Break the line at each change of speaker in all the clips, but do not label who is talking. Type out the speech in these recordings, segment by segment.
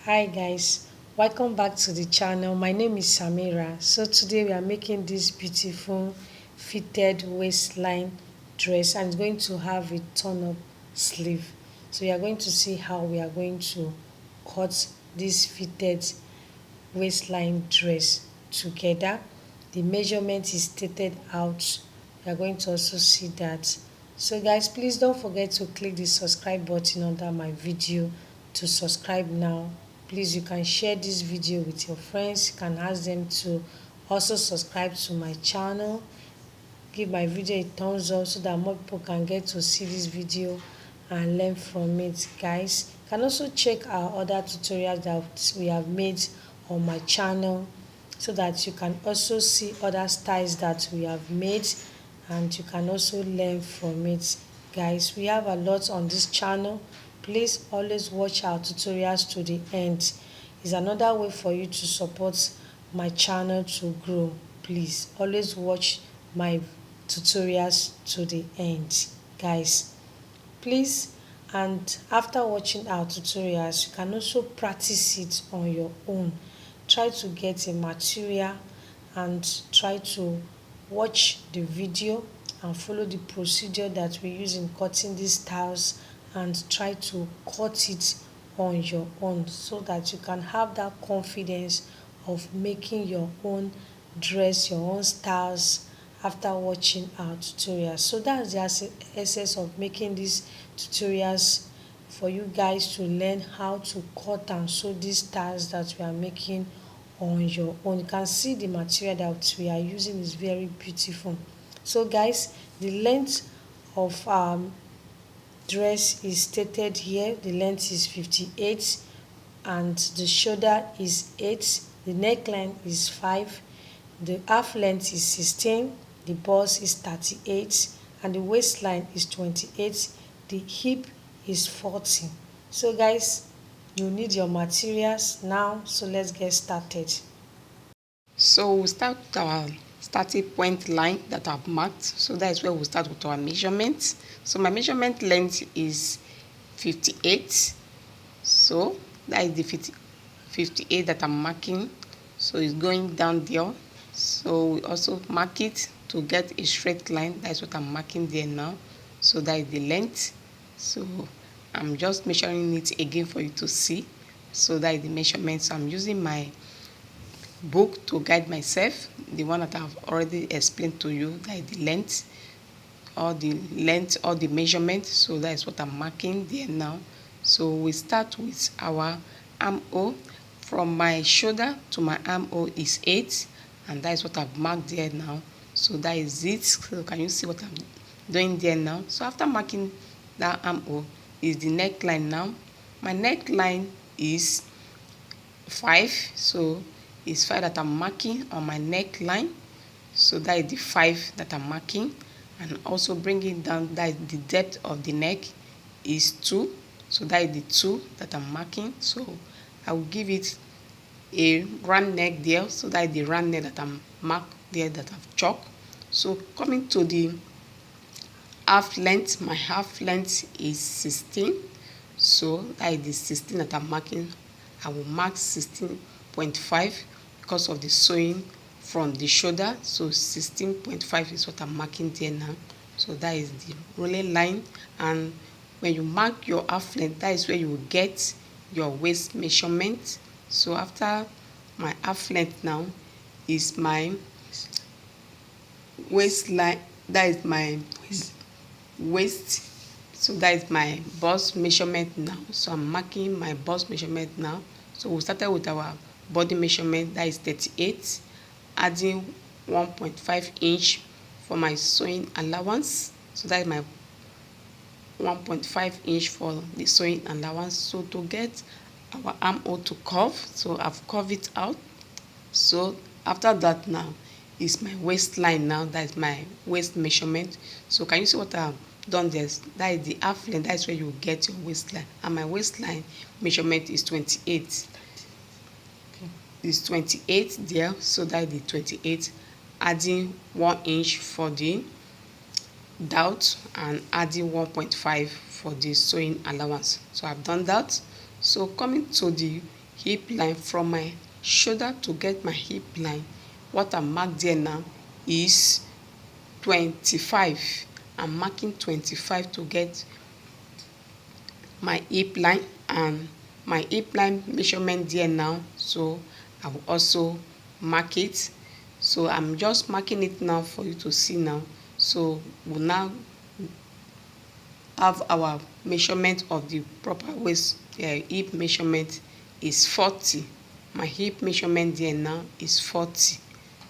Hi guys, welcome back to the channel. My name is Samira. So today we are making this beautiful fitted waistline dress and it's going to have a turn up sleeve. So you are going to see how we are going to cut this fitted waistline dress together. The measurement is stated out. You are going to also see that. So guys, please don't forget to click the subscribe button under my video to subscribe now. Please, you can share this video with your friends. You can ask them to also subscribe to my channel. Give my video a thumbs up so that more people can get to see this video and learn from it. Guys, you can also check our other tutorials that we have made on my channel so that you can also see other styles that we have made and you can also learn from it. Guys, we have a lot on this channel. Please always watch our tutorials to the end. It's another way for you to support my channel to grow. Please always watch my tutorials to the end, guys. Please, and after watching our tutorials, you can also practice it on your own. Try to get a material and try to watch the video and follow the procedure that we use in cutting these styles and try to cut it on your own so that you can have that confidence of making your own dress, your own styles after watching our tutorials. So that's the essence of making these tutorials for you guys to learn how to cut and sew these styles that we are making on your own. You can see the material that we are using is very beautiful. So guys, the length of dress is stated here. The length is 58 and the shoulder is 8, the neckline is 5, the half length is 16, the bust is 38 and the waistline is 28, the hip is 40. So guys, you need your materials now, so let's get started.
So we'll start with our starting point line that I've marked. So that is where we'll start with our measurements. So my measurement length is 58. So that is the 58 that I'm marking. So it's going down there. So we also mark it to get a straight line. That's what I'm marking there now. So that is the length. So I'm just measuring it again for you to see. So that is the measurement. So I'm using my book to guide myself, the one that I've already explained to you, like the length or the measurement. So that is what I'm marking there now. So we start with our armhole. From my shoulder to my armhole is 8, and that is what I've marked there now. So that is it. So can you see what I'm doing there now? So after marking that armhole is the neckline now. My neckline is 5, so it's 5 that I'm marking on my neckline. So that is the 5 that I'm marking, and also bringing down, that is the depth of the neck is 2. So that is the 2 that I'm marking. So I will give it a round neck there. So that is the round neck that I'm marked there, that I've chalked. So coming to the half length, my half length is 16. So that is the 16 that I'm marking. I will mark 16.5 because of the sewing from the shoulder. So 16.5 is what I'm marking there now. So that is the rolling line. And when you mark your half length, that is where you will get your waist measurement. So after my half length now is my waistline, that is my waist. So that is my bust measurement now. So I'm marking my bust measurement now. So we started with our body measurement, that is 38, adding 1.5 inch for my sewing allowance. So that is my 1.5 inch for the sewing allowance. So to get our armhole to curve, so I've curved it out. So after that now is my waistline now, that is my waist measurement. So can you see what I've done there? That is the half length, that is where you will get your waistline, and my waistline measurement is 28. Is 28 there. So that is the 28, adding 1 inch for the dot and adding 1.5 for the sewing allowance. So I've done that. So coming to the hip line. From my shoulder to get my hip line, what I'm marked there now is 25. I'm marking 25 to get my hip line, and my hip line measurement there now, so I will also mark it. So I'm just marking it now for you to see now. So we'll now have our measurement of the proper waist. Hip measurement is 40. My hip measurement there now is 40.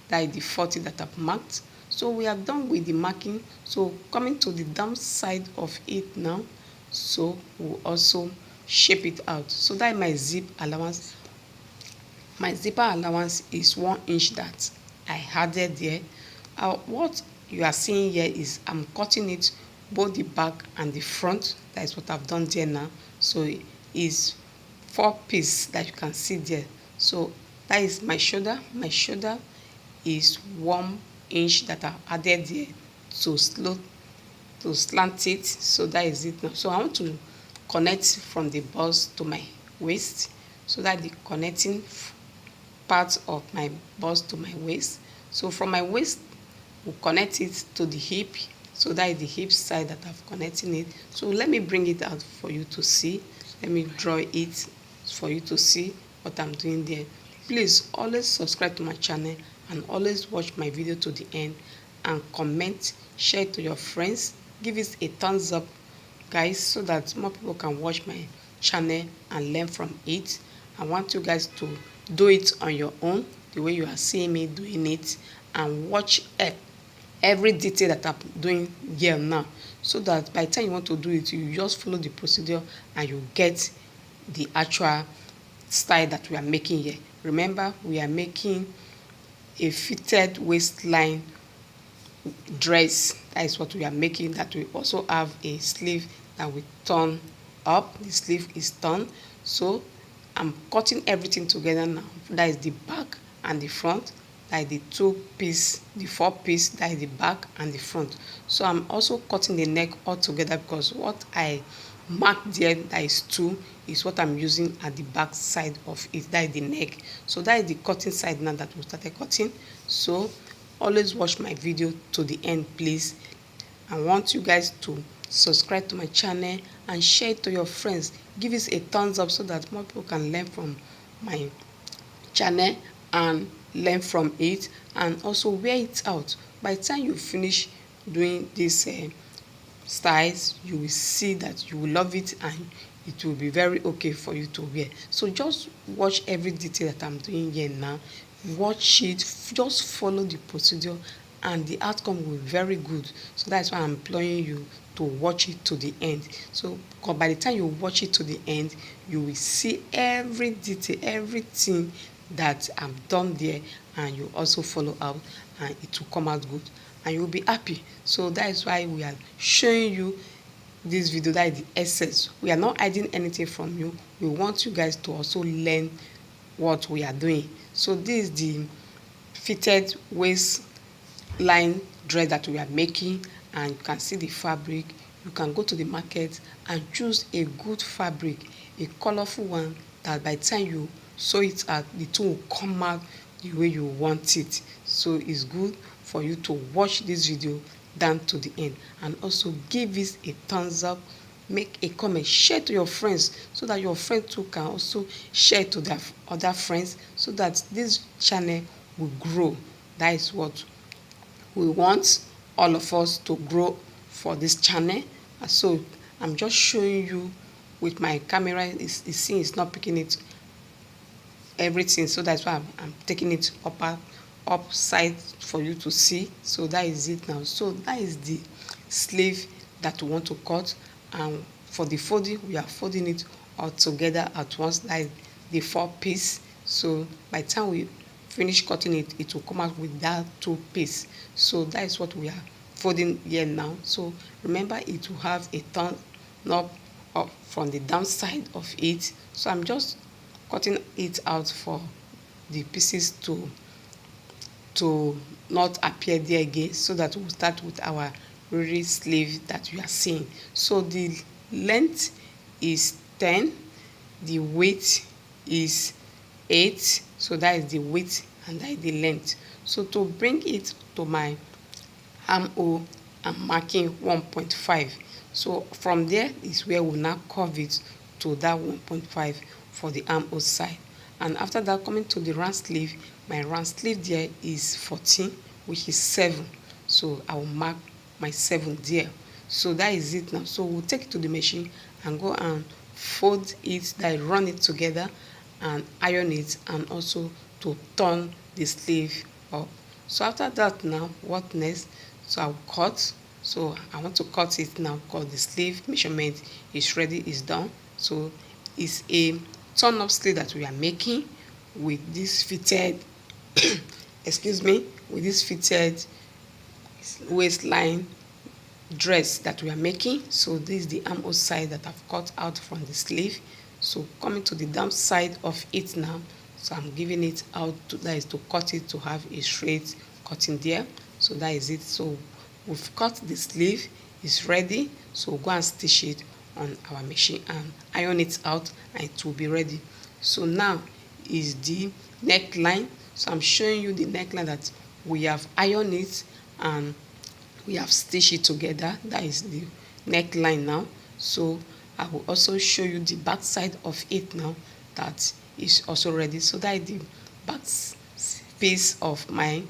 That is the 40 that I've marked. So we are done with the marking. So coming to the down side of it now, so we'll also shape it out. So that is my zip allowance. My zipper allowance is 1 inch that I added there. What you are seeing here is I'm cutting it both the back and the front. That is what I've done there now. So it's 4 pieces that you can see there. So that is my shoulder. My shoulder is 1 inch that I've added there to slant it. So that is it now. So I want to connect from the bust to my waist. So that the connecting part of my bust to my waist. So from my waist, we'll connect it to the hip. So that is the hip side that I've connecting it. So let me bring it out for you to see. Let me draw it for you to see what I'm doing there. Please always subscribe to my channel and always watch my video to the end, and comment, share it to your friends, give it a thumbs up, guys, so that more people can watch my channel and learn from it. I want you guys to do it on your own, the way you are seeing me doing it, and watch every detail that I'm doing here now, so that by the time you want to do it, you just follow the procedure and you get the actual style that we are making here. Remember, we are making a fitted waistline dress. That is what we are making. That we also have a sleeve that we turn up. The sleeve is turned. So I'm cutting everything together now. That is the back and the front. That is the 2-piece, the 4-piece. That is the back and the front. So I'm also cutting the neck all together, because what I marked there, that is 2, is what I'm using at the back side of it. That is the neck. So that is the cutting side now that we started cutting. So always watch my video to the end, please. I want you guys to subscribe to my channel and share it to your friends. Give it a thumbs up so that more people can learn from my channel and learn from it, and also wear it out. By the time you finish doing this styles, you will see that you will love it, and it will be very okay for you to wear. So just watch every detail that I'm doing here now. Watch it, just follow the procedure, and the outcome will be very good. So that's why I'm imploring you to watch it to the end. So by the time you watch it to the end, you will see every detail, everything that I'm done there, and you also follow out, and it will come out good, and you'll be happy. So that is why we are showing you this video. That is the essence. We are not hiding anything from you. We want you guys to also learn what we are doing. So this is the fitted waistline dress that we are making, and you can see the fabric. You can go to the market and choose a good fabric, a colorful one, that by the time you sew it out, the two will come out the way you want it. So it's good for you to watch this video down to the end, and also give it a thumbs up, make a comment, share to your friends, so that your friends too can also share to their other friends, so that this channel will grow. That is what we want, all of us to grow for this channel. And so I'm just showing you with my camera. It's not picking it everything, so that's why I'm taking it upside for you to see. So that is it now. So that is the sleeve that we want to cut, and for the folding, we are folding it all together at once, like the 4-piece. So by the time we finish cutting it, it will come out with that 2-piece. So that is what we are folding here now. So remember, it will have a turn up from the downside of it. So I'm just cutting it out for the pieces to not appear there again, so that we'll start with our real sleeve that you are seeing. So the length is 10, the width is 8, so that is the width and that is the length. So to bring it to my armhole, I'm marking 1.5. So from there is where we'll now curve it to that 1.5 for the armhole side. And after that, coming to the round sleeve, my round sleeve there is 14, which is 7. So I will mark my 7 there. So that is it now. So we'll take it to the machine and go and fold it, that run it together and iron it, and also to turn the sleeve up. So after that now, what next? So I'll cut. So I want to cut it now because the sleeve measurement is ready, is done. So it's a turn up sleeve that we are making with this fitted excuse me, with this fitted waistline dress that we are making. So this is the armhole side that I've cut out from the sleeve. So coming to the down side of it now, so I'm giving it out to, that is to cut it to have a straight cutting there. So that is it. So we've cut the sleeve, it's ready. So we'll go and stitch it on our machine and iron it out, and it will be ready. So now is the neckline. So I'm showing you the neckline that we have ironed it and we have stitched it together. That is the neckline now. So I will also show you the back side of it now, that is also ready. So that is the back piece of my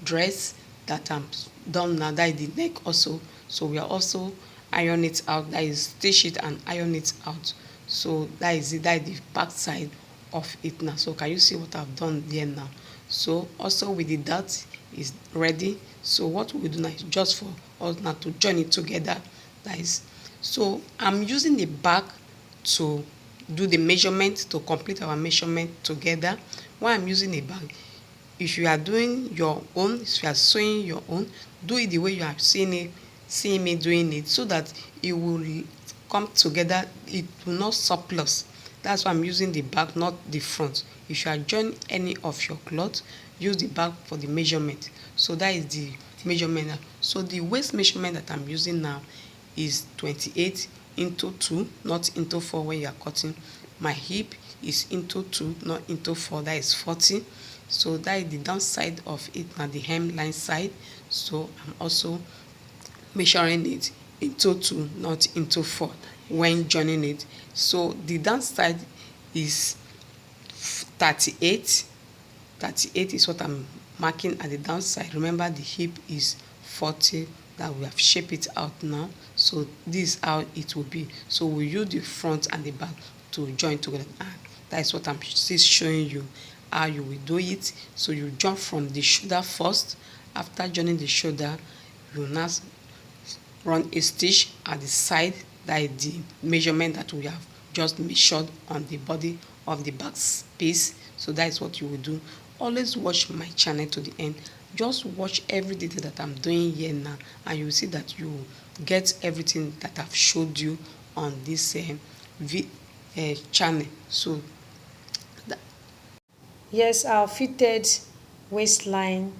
dress that I'm done now. That is the neck also. So we are also iron it out, that is stitch it and iron it out. So that is it, that is the back side of it now. So can you see what I've done there now? So also with the dart is ready. So what we do now is just for us now to join it together. That is, so I'm using the back to do the measurement, to complete our measurement together. Why I'm using a bag, if you are doing your own, if you are sewing your own, do it the way you are seeing me doing it, so that it will come together, it will not surplus. That's why I'm using the back, not the front. If you are joining any of your cloth, use the back for the measurement. So that is the measurement now. So the waist measurement that I'm using now is 28 into 2, not into 4 when you are cutting. My hip is into 2, not into 4, that is 40. So that is the downside of it now, the hemline side. So I'm also measuring it into 2, not into 4 when joining it. So the downside is 38. 38 is what I'm marking at the downside. Remember the hip is 40, that we have shaped it out now. So this is how it will be. So we use the front and the back to join together. And that is what I'm still showing you how you will do it. So you jump from the shoulder first. After joining the shoulder, you now run a stitch at the side, that is the measurement that we have just measured on the body of the back piece. So that is what you will do. Always watch my channel to the end. Just watch every detail that I'm doing here now, and you will see that you get everything that I've showed you on this channel. So
Yes, our fitted waistline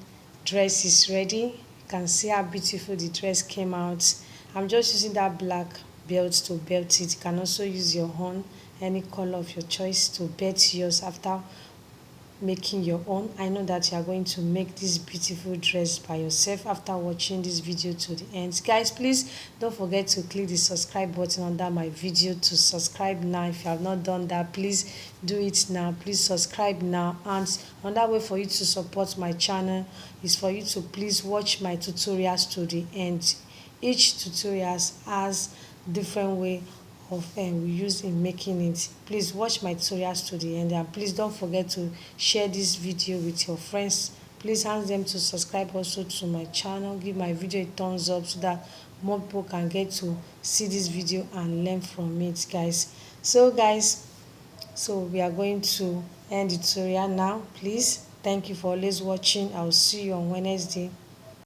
dress is ready. You can see how beautiful the dress came out. I'm just using that black belt to belt it. You can also use your own, any color of your choice, to belt yours after making your own. I know that you are going to make this beautiful dress by yourself after watching this video to the end. Guys, please don't forget to click the subscribe button under my video to subscribe now. If you have not done that, please do it now. Please subscribe now. And another way for you to support my channel is for you to please watch my tutorials to the end. Each tutorial has different way of we use in making it. Please watch my tutorials to the end, and please don't forget to share this video with your friends. Please ask them to subscribe also to my channel. Give my video a thumbs up so that more people can get to see this video and learn from it, guys. So guys, so we are going to end the tutorial now. Please, thank you for always watching. I will see you on Wednesday.